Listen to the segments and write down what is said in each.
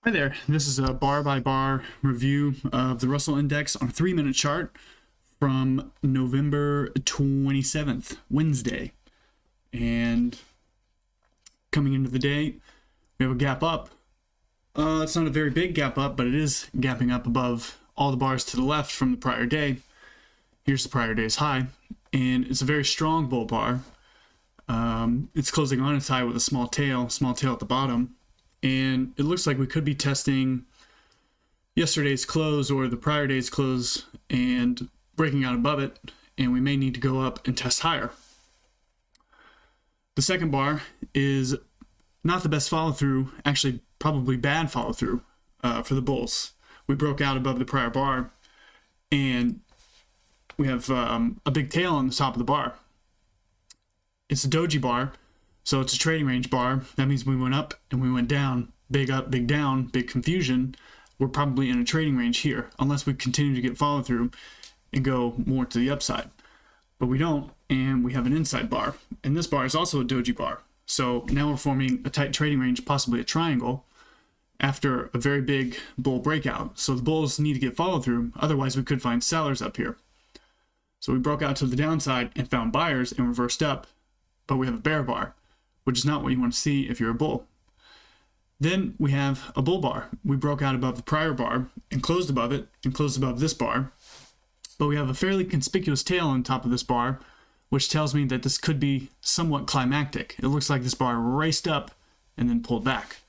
Hi there, this is a bar by bar review of the Russell Index on a 3-minute chart from November 27th, Wednesday. And coming into the day, we have a gap up. It's not a very big gap up, but it is gapping up above all the bars to the left from the prior day. Here's the prior day's high, and it's a very strong bull bar. It's closing on its high with a small tail at the bottom. And it looks like we could be testing yesterday's close or the prior day's close and breaking out above it, and we may need to go up and test higher. The second bar is not the best follow through, actually probably bad follow through for the bulls. We broke out above the prior bar, and we have a big tail on the top of the bar. It's a doji bar. So it's a trading range bar. That means we went up and we went down. Big up, big down, big confusion. We're probably in a trading range here, unless we continue to get follow through and go more to the upside. But we don't, and we have an inside bar. And this bar is also a doji bar. So now we're forming a tight trading range, possibly a triangle, after a very big bull breakout. So the bulls need to get follow through. Otherwise, we could find sellers up here. So we broke out to the downside and found buyers and reversed up, but we have a bear bar, which is not what you want to see if you're a bull. Then we have a bull bar. We broke out above the prior bar and closed above it and closed above this bar. But we have a fairly conspicuous tail on top of this bar, which tells me that this could be somewhat climactic. It looks like this bar raced up and then pulled back.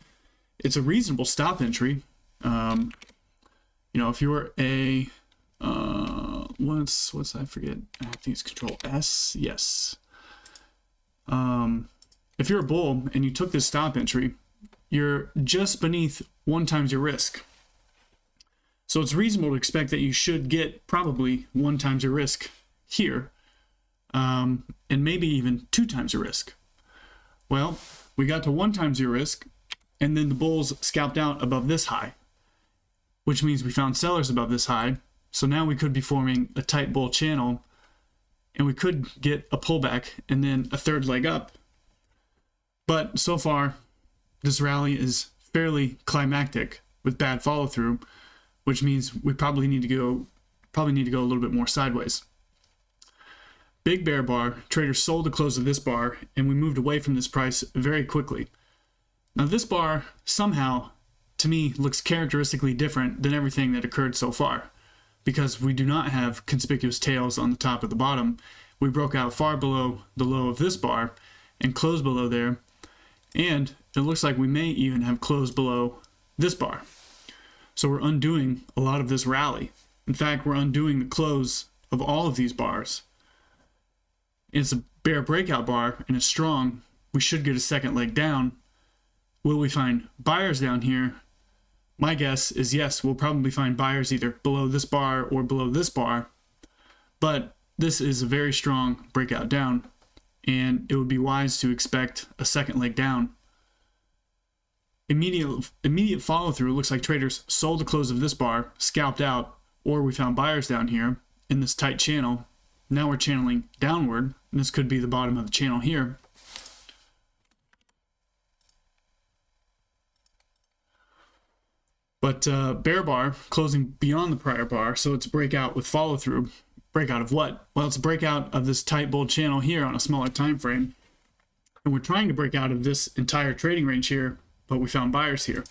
It's a reasonable stop entry. If you're a, I forget, I think it's Control S, yes. If you're a bull and you took this stop entry, you're just beneath 1 times your risk. So it's reasonable to expect that you should get probably 1 times your risk here, and maybe even 2 times your risk. Well, we got to 1 times your risk, and then the bulls scalped out above this high, which means we found sellers above this high. So now we could be forming a tight bull channel, and we could get a pullback and then a third leg up. But so far, this rally is fairly climactic with bad follow through, which means we probably need to go a little bit more sideways. Big bear bar, traders sold the close of this bar, and we moved away from this price very quickly. Now this bar somehow, to me, looks characteristically different than everything that occurred so far, because we do not have conspicuous tails on the top of the bottom. We broke out far below the low of this bar and closed below there, and it looks like we may even have closed below this bar. So we're undoing a lot of this rally. In fact, we're undoing the close of all of these bars. It's a bear breakout bar and it's strong. We should get a second leg down. Will we find buyers down here? My guess is yes, we'll probably find buyers either below this bar or below this bar. But this is a very strong breakout down, and it would be wise to expect a second leg down. Immediate follow through looks like traders sold the close of this bar, scalped out, or we found buyers down here in this tight channel. Now we're channeling downward, and this could be the bottom of the channel here. But bear bar closing beyond the prior bar, so it's a breakout with follow through. Breakout of what? Well, it's a breakout of this tight bull channel here on a smaller time frame. And we're trying to break out of this entire trading range here, but we found buyers here.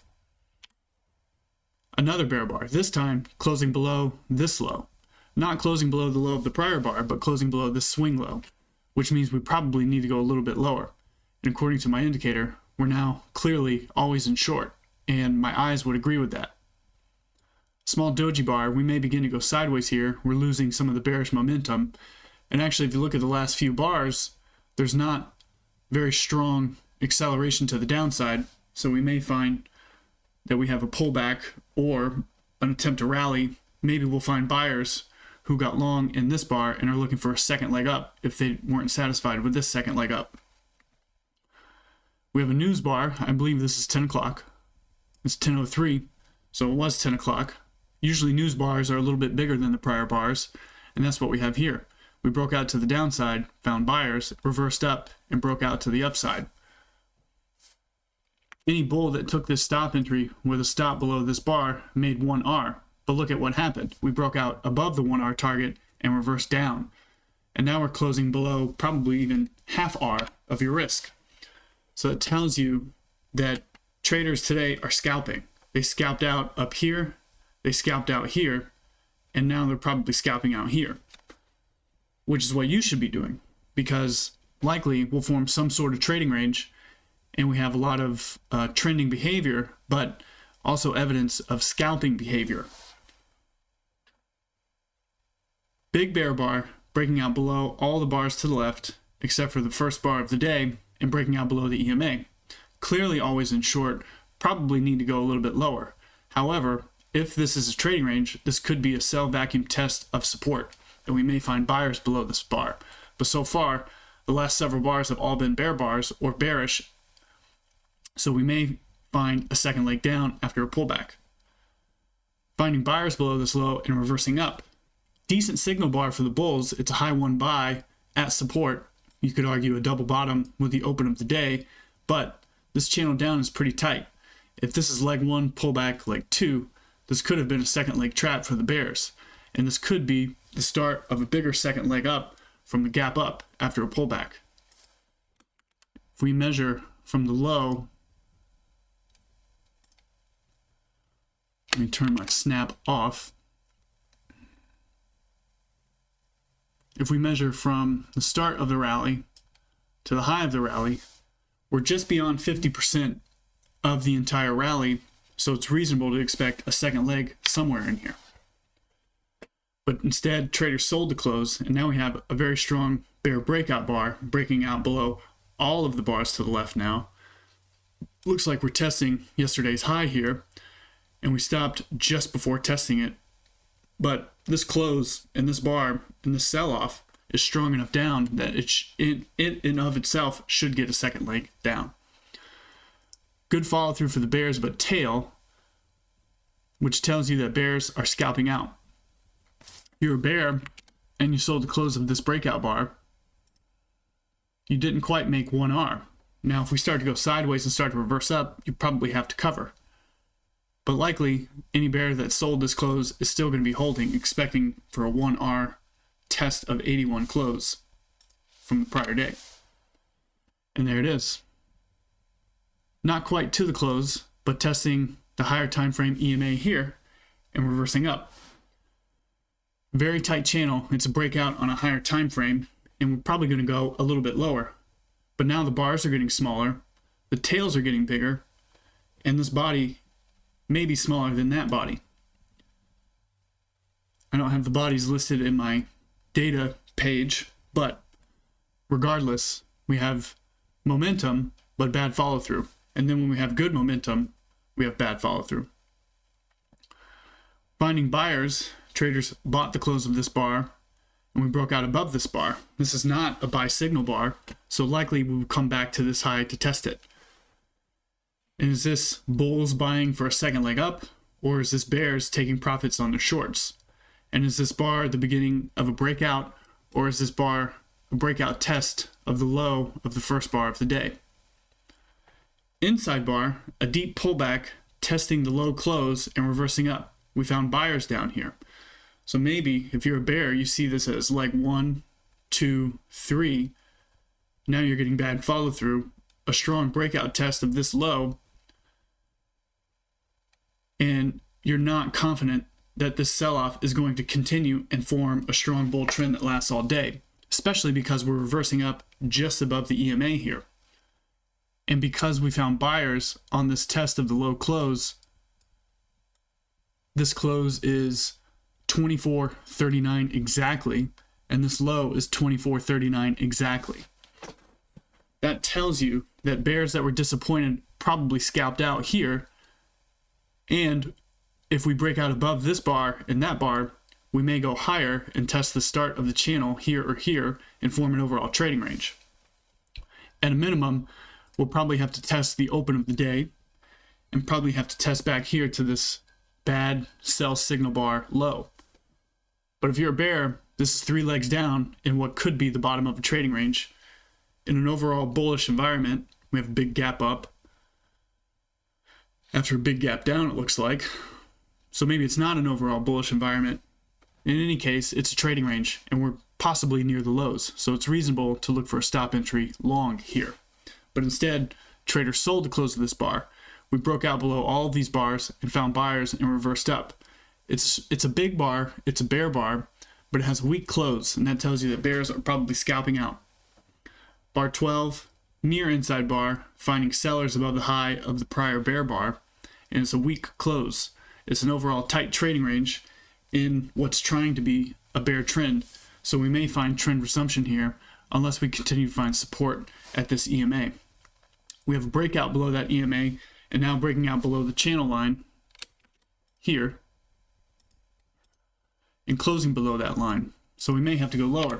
Another bear bar, this time closing below this low. Not closing below the low of the prior bar, but closing below this swing low, which means we probably need to go a little bit lower. And according to my indicator, we're now clearly always in short, and my eyes would agree with that. Small doji bar, we may begin to go sideways here. We're losing some of the bearish momentum. And actually, if you look at the last few bars, there's not very strong acceleration to the downside. So we may find that we have a pullback or an attempt to rally. Maybe we'll find buyers who got long in this bar and are looking for a second leg up if they weren't satisfied with this second leg up. We have a news bar. I believe this is 10 o'clock. It's 10:03, so it was 10 o'clock. Usually news bars are a little bit bigger than the prior bars, and that's what we have here. We broke out to the downside, found buyers, reversed up, and broke out to the upside. Any bull that took this stop entry with a stop below this bar made 1R. But look at what happened. We broke out above the 1R target and reversed down. And now we're closing below probably even half R of your risk. So it tells you that traders today are scalping. They scalped out up here, they scalped out here, and now they're probably scalping out here, which is what you should be doing, because likely we'll form some sort of trading range and we have a lot of trending behavior, but also evidence of scalping behavior. Big bear bar breaking out below all the bars to the left, except for the first bar of the day, and breaking out below the EMA. Clearly always in short, probably need to go a little bit lower. However, if this is a trading range, this could be a sell vacuum test of support, and we may find buyers below this bar. But so far, the last several bars have all been bear bars or bearish, so we may find a second leg down after a pullback. Finding buyers below this low and reversing up. Decent signal bar for the bulls. It's a high one buy at support. You could argue a double bottom with the open of the day, but this channel down is pretty tight. If this is leg one, pullback leg two, this could have been a second leg trap for the bears. And this could be the start of a bigger second leg up from the gap up after a pullback. If we measure from the low, let me turn my snap off. If we measure from the start of the rally to the high of the rally, we're just beyond 50% of the entire rally, so it's reasonable to expect a second leg somewhere in here. But instead, traders sold the close, and now we have a very strong bear breakout bar breaking out below all of the bars to the left now. Looks like we're testing yesterday's high here, and we stopped just before testing it. But this close and this bar and this sell-off is strong enough down that it in of itself should get a second leg down. Good follow through for the bears, but tail, which tells you that bears are scalping out. If you're a bear and you sold the close of this breakout bar, you didn't quite make 1R. Now, if we start to go sideways and start to reverse up, you probably have to cover. But likely, any bear that sold this close is still going to be holding, expecting for a 1R test of 81 close from the prior day. And there it is. Not quite to the close, but testing the higher time frame EMA here and reversing up. Very tight channel. It's a breakout on a higher time frame, and we're probably going to go a little bit lower. But now the bars are getting smaller, the tails are getting bigger, and this body may be smaller than that body. I don't have the bodies listed in my data page, but regardless, we have momentum, but bad follow through. And then when we have good momentum, we have bad follow through. Finding buyers, traders bought the close of this bar, and we broke out above this bar. This is not a buy signal bar, so likely we will come back to this high to test it. And is this bulls buying for a second leg up, or is this bears taking profits on their shorts? And is this bar the beginning of a breakout, or is this bar a breakout test of the low of the first bar of the day? Inside bar, a deep pullback, testing the low close and reversing up. We found buyers down here. So maybe if you're a bear, you see this as leg 1, 2, 3. Now you're getting bad follow through, a strong breakout test of this low, and you're not confident that this sell-off is going to continue and form a strong bull trend that lasts all day, especially because we're reversing up just above the EMA here. And because we found buyers on this test of the low close, this close is 24.39 exactly, and this low is 24.39 exactly. That tells you that bears that were disappointed probably scalped out here, and if we break out above this bar and that bar, we may go higher and test the start of the channel here or here and form an overall trading range. At a minimum, we'll probably have to test the open of the day and probably have to test back here to this bad sell signal bar low. But if you're a bear, this is 3 legs down in what could be the bottom of a trading range. In an overall bullish environment, we have a big gap up. after a big gap down, it looks like. So maybe it's not an overall bullish environment. In any case, it's a trading range, and we're possibly near the lows, so it's reasonable to look for a stop entry long here. But instead, traders sold the close of this bar. We broke out below all of these bars and found buyers and reversed up. It's a big bar, it's a bear bar, but it has a weak close, and that tells you that bears are probably scalping out. Bar 12, near inside bar, finding sellers above the high of the prior bear bar, and it's a weak close. It's an overall tight trading range in what's trying to be a bear trend, so we may find trend resumption here unless we continue to find support at this EMA. We have a breakout below that EMA and now breaking out below the channel line here and closing below that line, so we may have to go lower.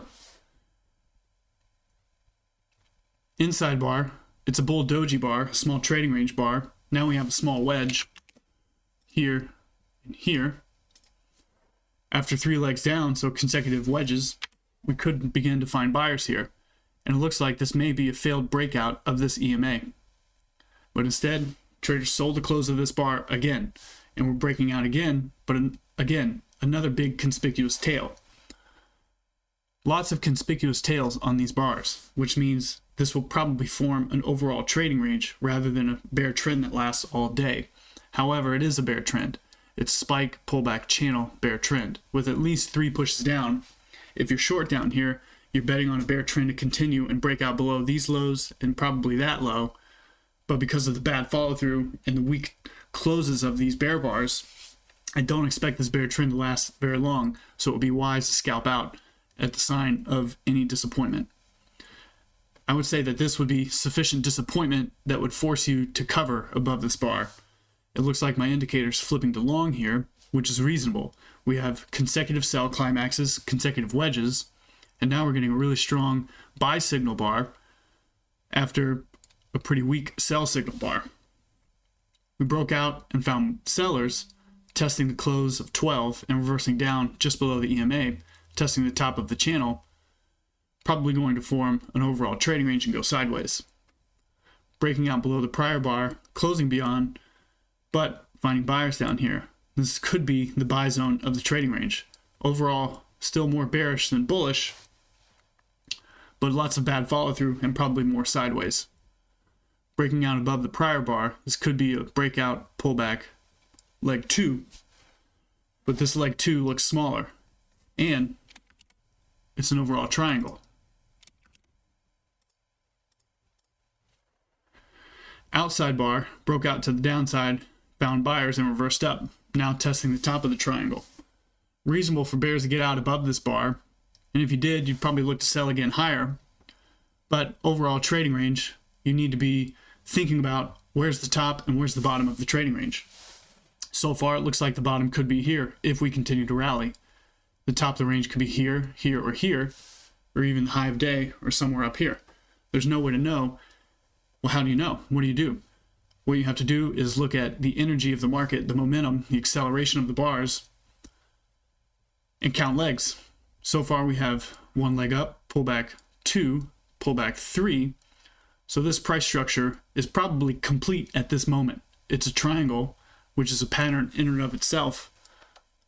Inside bar, it's a bull doji bar, a small trading range bar. Now we have a small wedge here and here. After 3 legs down, so consecutive wedges, we could begin to find buyers here. And it looks like this may be a failed breakout of this EMA. But instead, traders sold the close of this bar again, and we're breaking out again, but again, another big conspicuous tail. Lots of conspicuous tails on these bars, which means this will probably form an overall trading range rather than a bear trend that lasts all day. However, it is a bear trend. It's spike, pullback, channel, bear trend, with at least 3 pushes down. If you're short down here, you're betting on a bear trend to continue and break out below these lows and probably that low. But because of the bad follow through and the weak closes of these bear bars, I don't expect this bear trend to last very long, so it would be wise to scalp out at the sign of any disappointment. I would say that this would be sufficient disappointment that would force you to cover above this bar. It looks like my indicator's flipping to long here, which is reasonable. We have consecutive sell climaxes, consecutive wedges, and now we're getting a really strong buy signal bar after a pretty weak sell signal bar. We broke out and found sellers testing the close of 12 and reversing down just below the EMA, testing the top of the channel, probably going to form an overall trading range and go sideways. Breaking out below the prior bar, closing beyond, but finding buyers down here. This could be the buy zone of the trading range. Overall, still more bearish than bullish, but lots of bad follow through and probably more sideways. Breaking out above the prior bar, this could be a breakout, pullback, leg 2, but this leg 2 looks smaller, and it's an overall triangle. Outside bar broke out to the downside, found buyers and reversed up, now testing the top of the triangle. Reasonable for bears to get out above this bar, and if you did, you'd probably look to sell again higher. But overall trading range, you need to be thinking about where's the top and where's the bottom of the trading range. So far, it looks like the bottom could be here if we continue to rally. The top of the range could be here, here, or even the high of day, or somewhere up here. There's no way to know. Well, how do you know? What do? What you have to do is look at the energy of the market, the momentum, the acceleration of the bars, and count legs. So far, we have 1 leg up, pullback 2, pullback 3. So this price structure is probably complete at this moment. It's a triangle, which is a pattern in and of itself,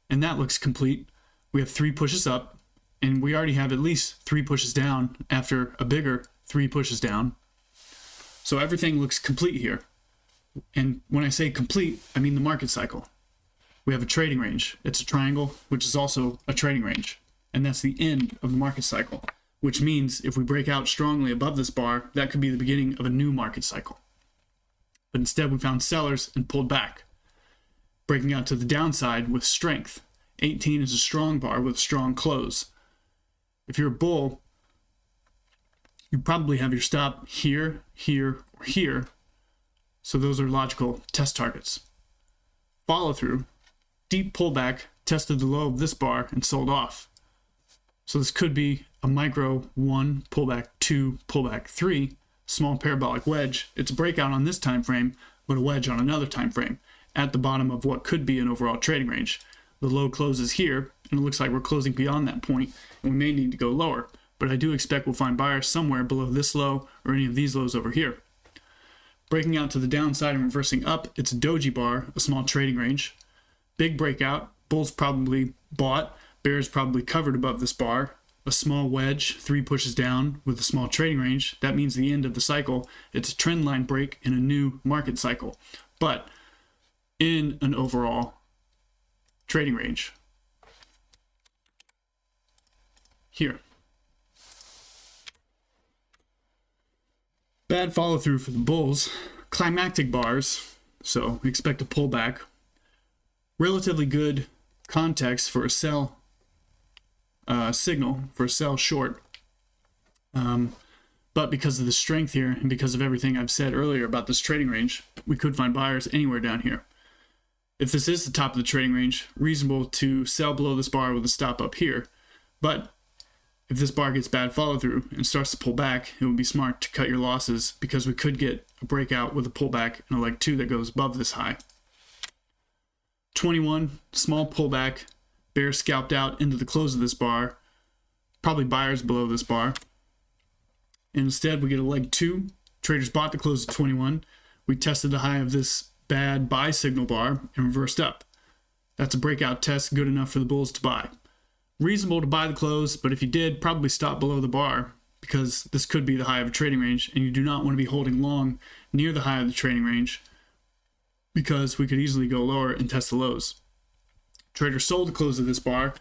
and that looks complete. We have 3 pushes up, and we already have at least 3 pushes down after a bigger 3 pushes down. So everything looks complete here. And when I say complete, I mean the market cycle. We have a trading range. It's a triangle, which is also a trading range. And that's the end of the market cycle, which means if we break out strongly above this bar, that could be the beginning of a new market cycle. But instead, we found sellers and pulled back, breaking out to the downside with strength. 18 is a strong bar with a strong close. If you're a bull, you probably have your stop here, here, or here. So those are logical test targets. Follow through, deep pullback, tested the low of this bar and sold off. So this could be a micro 1, pullback 2, pullback 3, small parabolic wedge. It's a breakout on this time frame, but a wedge on another time frame at the bottom of what could be an overall trading range. The low closes here, and it looks like we're closing beyond that point, and we may need to go lower. But I do expect we'll find buyers somewhere below this low or any of these lows over here. Breaking out to the downside and reversing up, it's a doji bar, a small trading range. Big breakout, bulls probably bought, bears probably covered above this bar. A small wedge, 3 pushes down with a small trading range. That means the end of the cycle. It's a trend line break in a new market cycle, but in an overall trading range. Here. Bad follow through for the bulls. Climactic bars, so we expect a pullback. Relatively good context for a sell signal, for a sell short. But because of the strength here and because of everything I've said earlier about this trading range, we could find buyers anywhere down here. If this is the top of the trading range, reasonable to sell below this bar with a stop up here. But if this bar gets bad follow through and starts to pull back, it would be smart to cut your losses because we could get a breakout with a pullback and a leg 2 that goes above this high. 21, small pullback, bears scalped out into the close of this bar, probably buyers below this bar. And instead we get a leg 2, traders bought the close of 21, we tested the high of this bad buy signal bar and reversed up. That's a breakout test good enough for the bulls to buy. Reasonable to buy the close, but if you did, probably stop below the bar because this could be the high of a trading range and you do not want to be holding long near the high of the trading range because we could easily go lower and test the lows. Trader sold the close of this bar.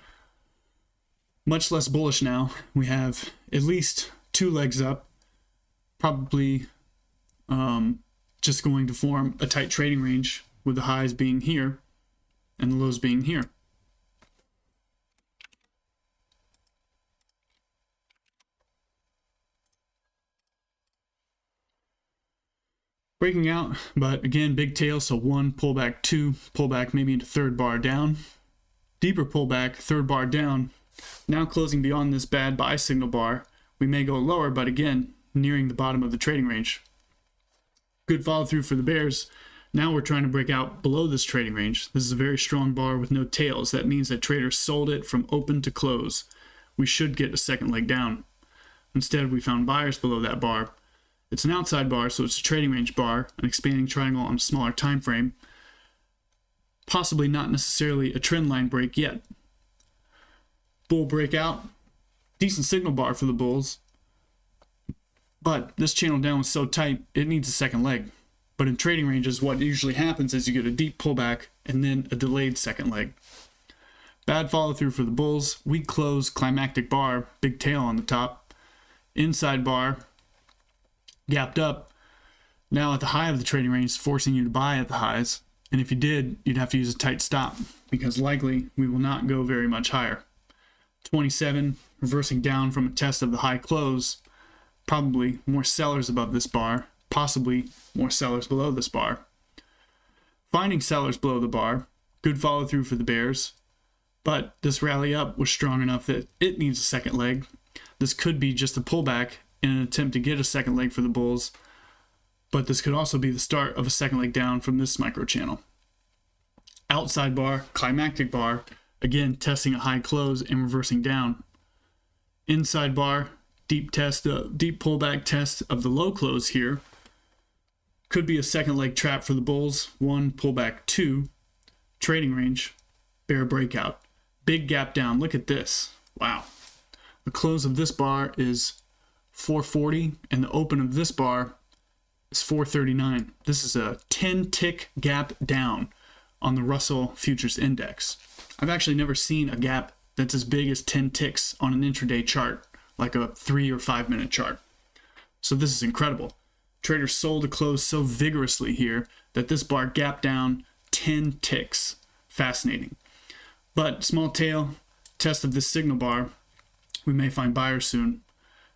Much less bullish now. We have at least 2 legs up, probably just going to form a tight trading range with the highs being here and the lows being here. Breaking out, but again, big tail, so 1, pullback, 2, pullback maybe into 3rd bar down. Deeper pullback, 3rd bar down. Now closing beyond this bad buy signal bar. We may go lower, but again, nearing the bottom of the trading range. Good follow through for the bears. Now we're trying to break out below this trading range. This is a very strong bar with no tails. That means that traders sold it from open to close. We should get a second leg down. Instead, we found buyers below that bar. It's an outside bar, so it's a trading range bar, an expanding triangle on a smaller time frame. Possibly not necessarily a trend line break yet. Bull breakout, decent signal bar for the bulls. But this channel down was so tight, it needs a second leg. But in trading ranges, what usually happens is you get a deep pullback and then a delayed second leg. Bad follow through for the bulls. Weak close, climactic bar, big tail on the top. Inside bar, gapped up. Now at the high of the trading range, forcing you to buy at the highs. And if you did, you'd have to use a tight stop because likely we will not go very much higher. 27, reversing down from a test of the high close. Probably more sellers above this bar, possibly more sellers below this bar. Finding sellers below the bar, good follow through for the bears, but this rally up was strong enough that it needs a second leg. This could be just a pullback in an attempt to get a second leg for the bulls, but this could also be the start of a second leg down from this micro channel. Outside bar, climactic bar, again testing a high close and reversing down. Inside bar, deep pullback test of the low close here. Could be a second leg trap for the bulls. 1, pullback, 2, trading range, bear breakout. Big gap down. Look at this. Wow. The close of this bar is 440 and the open of this bar is 439. This is a 10 tick gap down on the Russell Futures Index. I've actually never seen a gap that's as big as 10 ticks on an intraday chart, like a 3 or 5 minute chart. So this is incredible. Traders sold the close so vigorously here that this bar gapped down 10 ticks. Fascinating. But small tail, test of this signal bar, we may find buyers soon.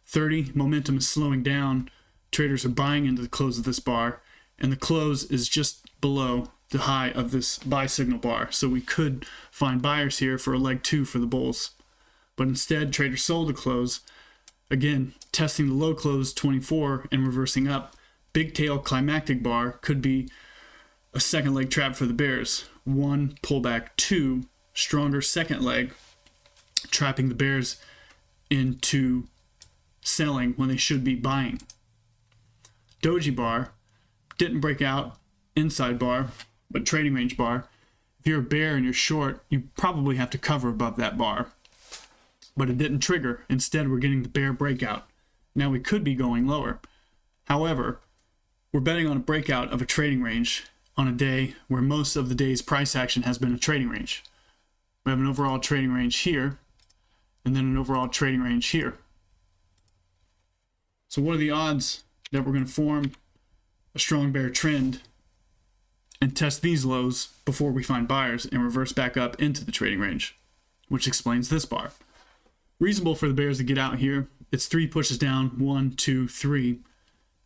30, momentum is slowing down. Traders are buying into the close of this bar, and the close is just below the high of this buy signal bar. So we could find buyers here for a leg 2 for the bulls. But instead, traders sold the close. Again, testing the low close 24 and reversing up. Big tail climactic bar could be a second leg trap for the bears. 1, pullback, 2, stronger second leg, trapping the bears into selling when they should be buying. Doji bar, didn't break out inside bar, but trading range bar. If you're a bear and you're short, you probably have to cover above that bar. But it didn't trigger. Instead, we're getting the bear breakout. Now we could be going lower. However, we're betting on a breakout of a trading range on a day where most of the day's price action has been a trading range. We have an overall trading range here, and then an overall trading range here. So what are the odds that we're going to form a strong bear trend and test these lows before we find buyers and reverse back up into the trading range, which explains this bar? Reasonable for the bears to get out here. It's 3 pushes down, 1, 2, 3.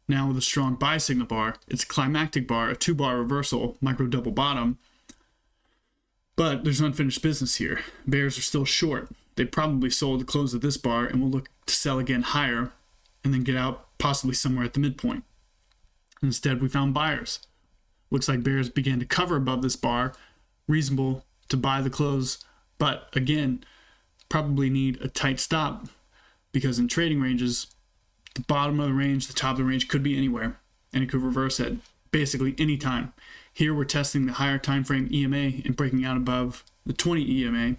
Now with a strong buy signal bar, it's a climactic bar, a 2-bar reversal, micro double bottom. But there's unfinished business here. Bears are still short. They probably sold the close of this bar and will look to sell again higher and then get out possibly somewhere at the midpoint. Instead, we found buyers. Looks like bears began to cover above this bar. Reasonable to buy the close, but again, probably need a tight stop because in trading ranges, the bottom of the range, the top of the range could be anywhere, and it could reverse at basically any time. Here we're testing the higher time frame EMA and breaking out above the 20 EMA,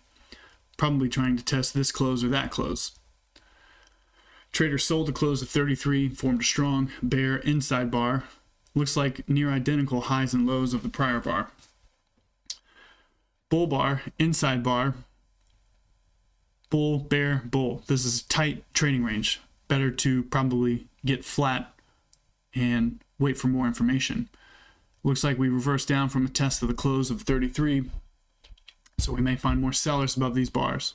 probably trying to test this close or that close. Trader sold the close of 33, formed a strong bear inside bar. Looks like near identical highs and lows of the prior bar. Bull bar, inside bar, bull, bear, bull. This is a tight trading range. Better to probably get flat and wait for more information. Looks like we reversed down from a test of the close of 33, so we may find more sellers above these bars.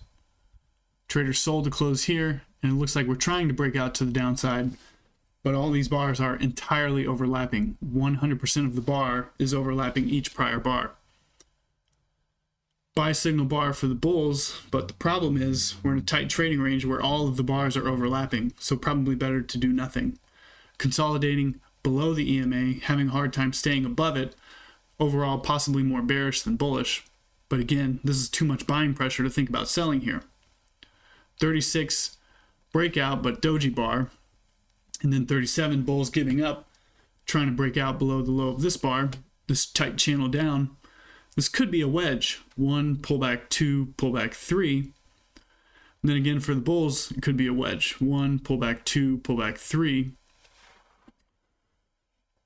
Trader sold the close here, and it looks like we're trying to break out to the downside, but all these bars are entirely overlapping. 100% of the bar is overlapping each prior bar. Buy signal bar for the bulls, but the problem is we're in a tight trading range where all of the bars are overlapping, so probably better to do nothing. Consolidating below the EMA, having a hard time staying above it, overall possibly more bearish than bullish, but again, this is too much buying pressure to think about selling here. 36 breakout, but doji bar, and then 37 bulls giving up, trying to break out below the low of this bar, this tight channel down. This could be a wedge. 1, pullback 2, pullback 3. And then again for the bulls, it could be a wedge. 1, pullback 2, pullback 3.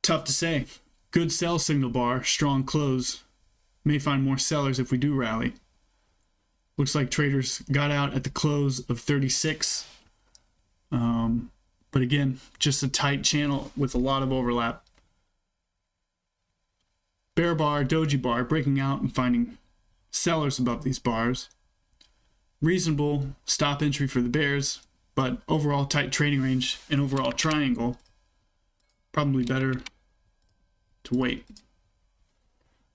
Tough to say. Good sell signal bar, strong close. May find more sellers if we do rally. Looks like traders got out at the close of 36. But again, just a tight channel with a lot of overlap. Bear bar, doji bar, breaking out and finding sellers above these bars. Reasonable stop entry for the bears, but overall tight trading range and overall triangle. Probably better to wait.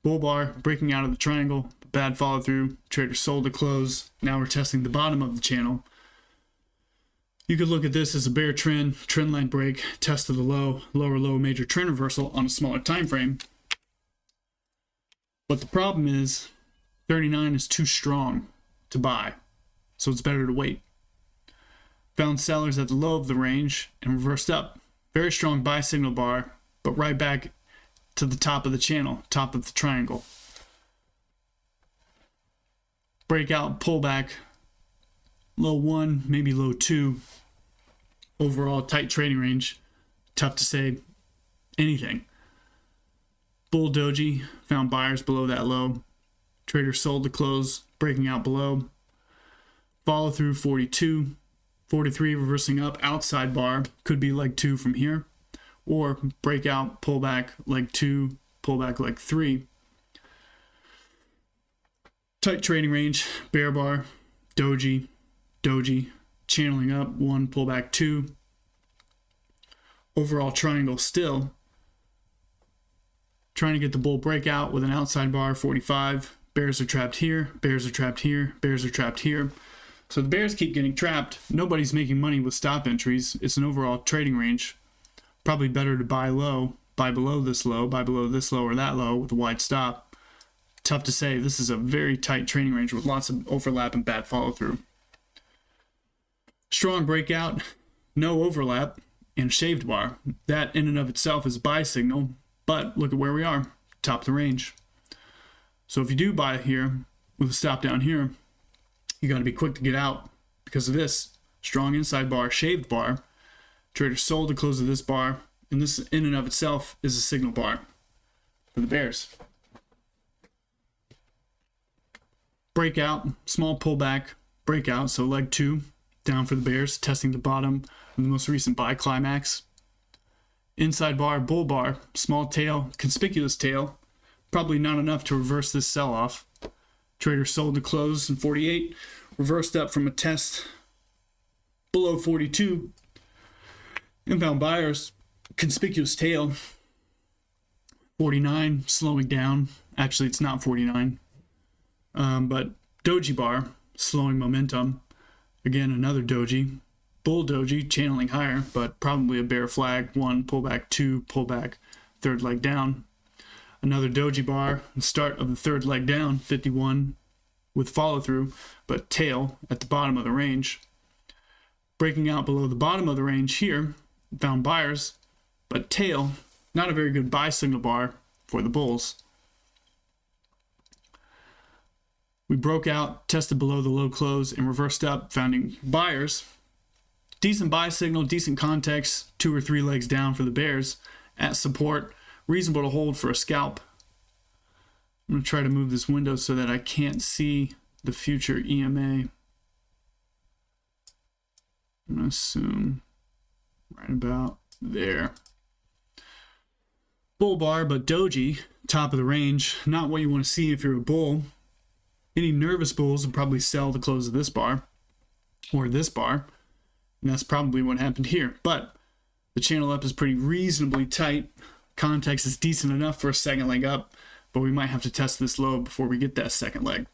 Bull bar, breaking out of the triangle, bad follow through. Trader sold the close. Now we're testing the bottom of the channel. You could look at this as a bear trend line break, test of the low, lower low major trend reversal on a smaller time frame. But the problem is 39 is too strong to buy, so it's better to wait. Found sellers at the low of the range and reversed up. Very strong buy signal bar, but right back to the top of the channel, top of the triangle. Breakout, pullback, low 1, maybe low 2. Overall tight trading range. Tough to say anything. Bull doji, found buyers below that low. Trader sold the close, breaking out below. Follow through 42. 43 reversing up, outside bar. Could be leg 2 from here. Or breakout, pullback, leg 2, pullback, leg 3. Tight trading range, bear bar, doji, channeling up, 1, pullback 2. Overall triangle still. Trying to get the bull breakout with an outside bar, 45. Bears are trapped here, bears are trapped here, bears are trapped here. So the bears keep getting trapped. Nobody's making money with stop entries. It's an overall trading range. Probably better to buy low, buy below this low, buy below this low or that low with a wide stop. Tough to say. This is a very tight trading range with lots of overlap and bad follow through. Strong breakout, no overlap, and shaved bar. That in and of itself is a buy signal, But look at where we are, top of the range. So if you do buy here with a stop down here, you got to be quick to get out because of this strong inside bar, shaved bar. Trader sold to close of this bar, and this in and of itself is a signal bar for the bears. Breakout, small pullback, breakout, so leg 2 down for the bears, testing the bottom of the most recent buy climax. Inside bar, bull bar, small tail, conspicuous tail, probably not enough to reverse this sell-off. Trader sold to close in 48, reversed up from a test below 42. Inbound buyers, conspicuous tail, 49, slowing down. Actually, it's not 49. But doji bar, slowing momentum. Again, another doji. Bull doji, channeling higher, but probably a bear flag. 1, pullback, 2, pullback, third leg down. Another doji bar, the start of the third leg down, 51, with follow-through, but tail at the bottom of the range. Breaking out below the bottom of the range here, found buyers, but tail, not a very good buy signal bar for the bulls. We broke out, tested below the low close, and reversed up, finding buyers. Decent buy signal, decent context, 2 or 3 legs down for the bears at support. Reasonable to hold for a scalp. I'm going to try to move this window so that I can't see the future EMA. I'm going to assume right about there. Bull bar, but doji, top of the range. Not what you want to see if you're a bull. Any nervous bulls would probably sell the close of this bar or this bar. And that's probably what happened here. But the channel up is pretty reasonably tight. Context is decent enough for a second leg up, but we might have to test this low before we get that second leg.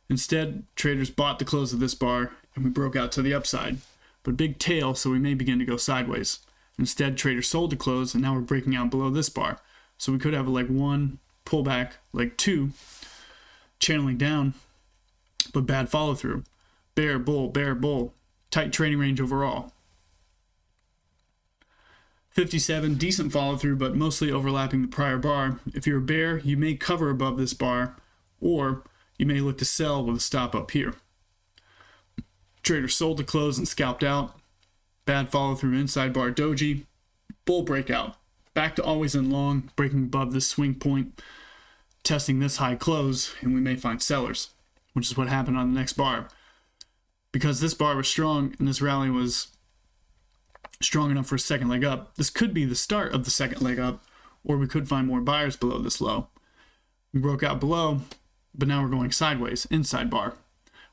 Instead, traders bought the close of this bar and we broke out to the upside. But big tail, so we may begin to go sideways. Instead, traders sold to close and now we're breaking out below this bar. So we could have a leg 1, pullback, leg 2, channeling down, but bad follow through. Bear, bull. Tight trading range overall. 57, decent follow through, but mostly overlapping the prior bar. If you're a bear, you may cover above this bar, or you may look to sell with a stop up here. Trader sold to close and scalped out. Bad follow through inside bar doji. Bull breakout. Back to always in long, breaking above this swing point, testing this high close, and we may find sellers, which is what happened on the next bar. Because this bar was strong and this rally was strong enough for a second leg up, this could be the start of the second leg up, or we could find more buyers below this low. We broke out below, but now we're going sideways, inside bar.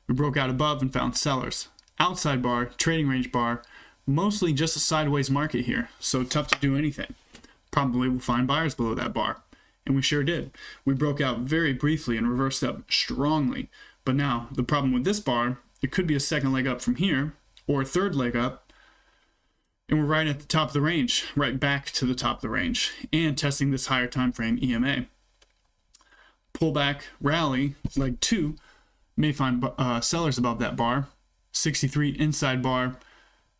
We broke out above and found sellers. Outside bar, trading range bar, mostly just a sideways market here, so tough to do anything. Probably we'll find buyers below that bar, and we sure did. We broke out very briefly and reversed up strongly, but now the problem with this bar, it could be a second leg up from here, or a third leg up, and we're right at the top of the range, right back to the top of the range, and testing this higher time frame EMA. Pullback, rally, leg 2, may find sellers above that bar, 63 inside bar,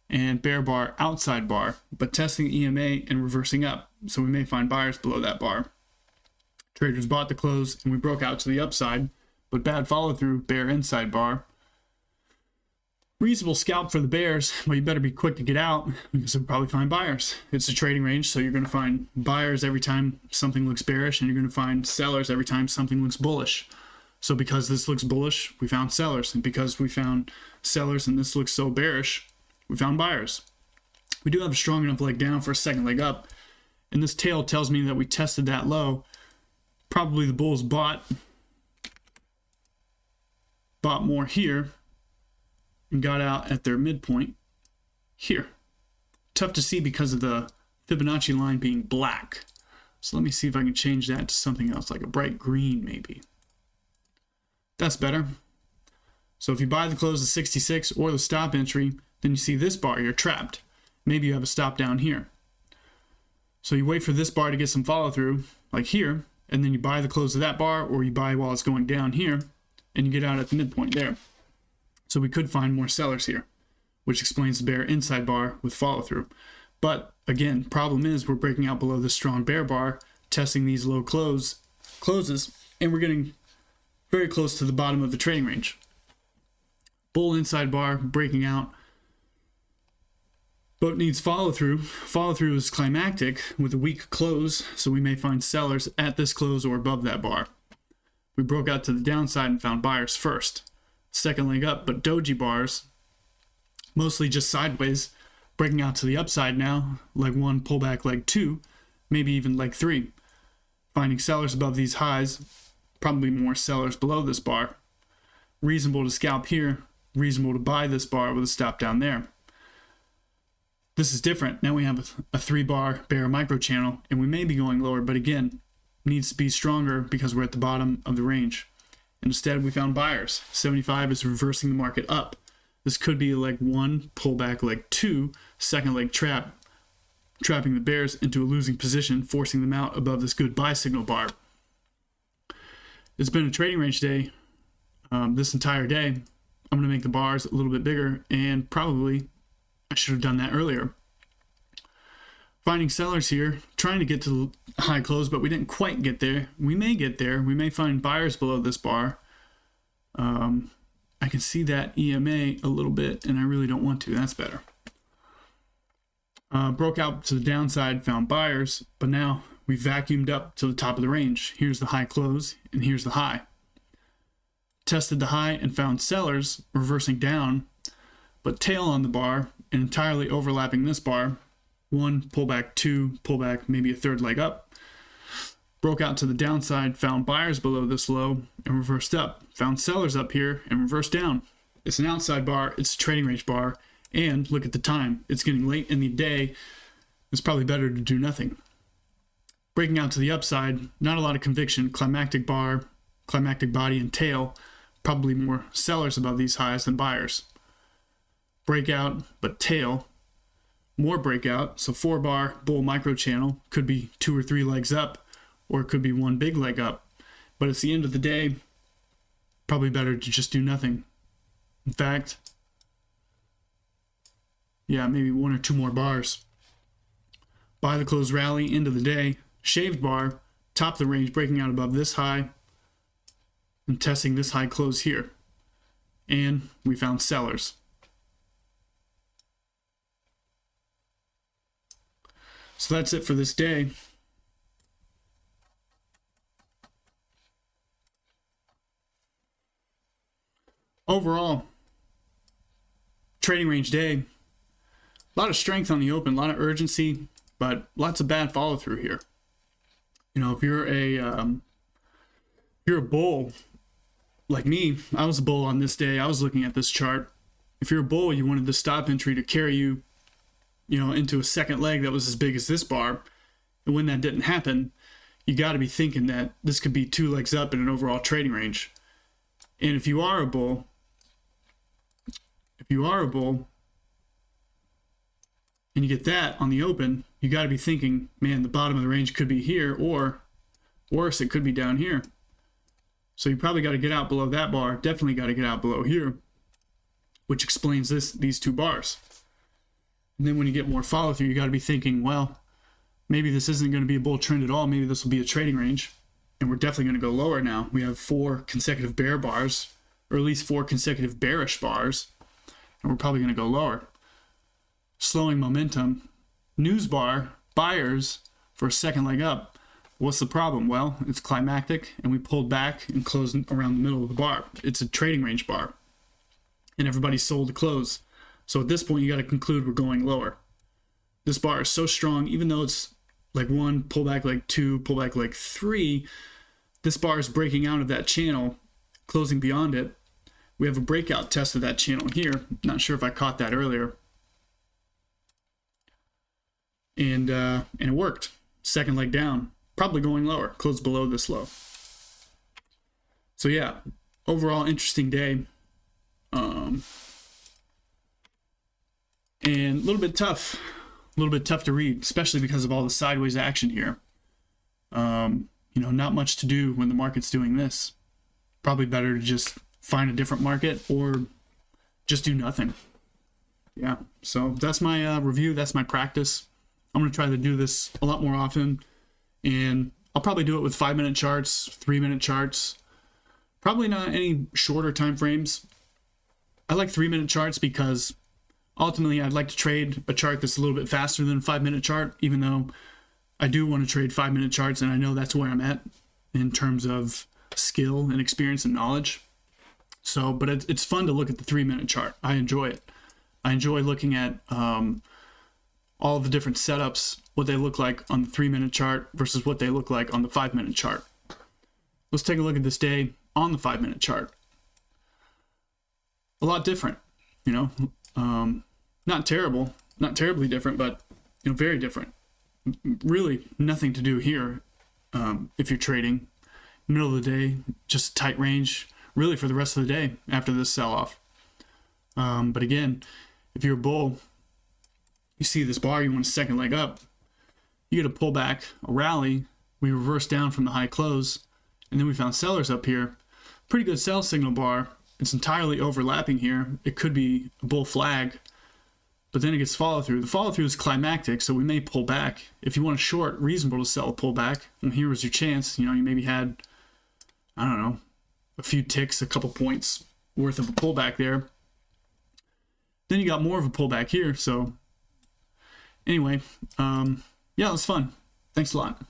and bear bar, outside bar, but testing EMA and reversing up, so we may find buyers below that bar. Traders bought the close, and we broke out to the upside, but bad follow through, bear inside bar. Reasonable scalp for the bears, but you better be quick to get out because you'll probably find buyers. It's a trading range, so you're going to find buyers every time something looks bearish, and you're going to find sellers every time something looks bullish. So because this looks bullish, we found sellers, and because we found sellers and this looks so bearish, we found buyers. We do have a strong enough leg down for a second leg up, and this tail tells me that we tested that low. Probably the bulls bought more here and got out at their midpoint here. Tough to see because of the Fibonacci line being black. So let me see if I can change that to something else, like a bright green maybe. That's better. So if you buy the close of 66 or the stop entry, then you see this bar, you're trapped. Maybe you have a stop down here. So you wait for this bar to get some follow through, like here, and then you buy the close of that bar, or you buy while it's going down here, and you get out at the midpoint there. So we could find more sellers here, which explains the bear inside bar with follow through. But again, problem is we're breaking out below this strong bear bar, testing these low closes, and we're getting very close to the bottom of the trading range. Bull inside bar breaking out, but needs follow through. Follow through is climactic with a weak close, so we may find sellers at this close or above that bar. We broke out to the downside and found buyers first. Second leg up, but doji bars, mostly just sideways, breaking out to the upside now, leg 1, pullback leg 2, maybe even leg 3. Finding sellers above these highs, probably more sellers below this bar. Reasonable to scalp here, reasonable to buy this bar with a stop down there. This is different. Now we have a 3-bar bear micro channel, and we may be going lower, but again, needs to be stronger because we're at the bottom of the range. Instead, we found buyers. 75 is reversing the market up. This could be leg 1, pullback leg 2, second leg trap, trapping the bears into a losing position, forcing them out above this good buy signal bar. It's been a trading range day this entire day. I'm going to make the bars a little bit bigger, and probably I should have done that earlier. Finding sellers here, trying to get to the high close, but we didn't quite get there. We may get there. We may find buyers below this bar. I can see that EMA a little bit, and I really don't want to. That's better. Broke out to the downside, found buyers, but now we vacuumed up to the top of the range. Here's the high close, and here's the high. Tested the high and found sellers reversing down, but tail on the bar and entirely overlapping this bar. 1, pullback 2, pullback, maybe a third leg up. Broke out to the downside, found buyers below this low and reversed up. Found sellers up here and reversed down. It's an outside bar, it's a trading range bar, and look at the time. It's getting late in the day. It's probably better to do nothing. Breaking out to the upside, not a lot of conviction. Climactic bar, climactic body and tail, probably more sellers above these highs than buyers. Breakout, but tail. More breakout, so 4-bar bull micro channel, could be 2 or 3 legs up, or it could be 1 big leg up. But it's the end of the day, probably better to just do nothing. In fact, yeah, maybe 1 or 2 more bars. Buy the close rally, end of the day, shaved bar, top of the range, breaking out above this high, and testing this high close here. And we found sellers. So that's it for this day. Overall, trading range day, a lot of strength on the open, a lot of urgency, but lots of bad follow through here. You know, if you're a bull like me, I was a bull on this day. I was looking at this chart. If you're a bull, you wanted the stop entry to carry you, into a second leg that was as big as this bar. And when that didn't happen, you got to be thinking that this could be 2 legs up in an overall trading range. And if you are a bull, and you get that on the open, you got to be thinking, man, the bottom of the range could be here, or worse, it could be down here. So you probably got to get out below that bar. Definitely got to get out below here, which explains these 2 bars. And then when you get more follow through, you got to be thinking, well, maybe this isn't going to be a bull trend at all. Maybe this will be a trading range. And we're definitely going to go lower now. We have 4 consecutive bear bars, or at least 4 consecutive bearish bars. And we're probably going to go lower. Slowing momentum. News bar, buyers for a second leg up. What's the problem? Well, it's climactic, and we pulled back and closed around the middle of the bar. It's a trading range bar. And everybody sold to close. So at this point, you got to conclude we're going lower. This bar is so strong, even though it's leg 1, pullback leg 2, pullback leg 3, this bar is breaking out of that channel, closing beyond it. We have a breakout test of that channel here. Not sure if I caught that earlier. And it worked. Second leg down, probably going lower, closed below this low. So yeah, overall interesting day. And a little bit tough to read, especially because of all the sideways action here. Not much to do when the market's doing this. Probably better to just find a different market or just do nothing. Yeah, so that's my review. That's my practice. I'm going to try to do this a lot more often. And I'll probably do it with 5-minute charts, 3-minute charts, probably not any shorter time frames. I like 3-minute charts because ultimately I'd like to trade a chart that's a little bit faster than a 5-minute chart, even though I do want to trade 5-minute charts, and I know that's where I'm at in terms of skill and experience and knowledge. So, but it's fun to look at the 3-minute chart. I enjoy it. I enjoy looking at all the different setups, what they look like on the 3-minute chart versus what they look like on the 5-minute chart. Let's take a look at this day on the 5-minute chart. A lot different, you know, not terrible, not terribly different, but, you know, very different. Really nothing to do here. If you're trading middle of the day, just a tight range, really for the rest of the day after this sell-off. But again, if you're a bull, you see this bar, you want a second leg up, you get a pullback, a rally, we reversed down from the high close, and then we found sellers up here. Pretty good sell signal bar. It's entirely overlapping here. It could be a bull flag, but then it gets follow through. The follow through is climactic, so we may pull back. If you want a short, reasonable to sell a pullback, and here was your chance. You know, you maybe had, I don't know, a few ticks, a couple points worth of a pullback there. Then you got more of a pullback here, so anyway, yeah, it was fun. Thanks a lot.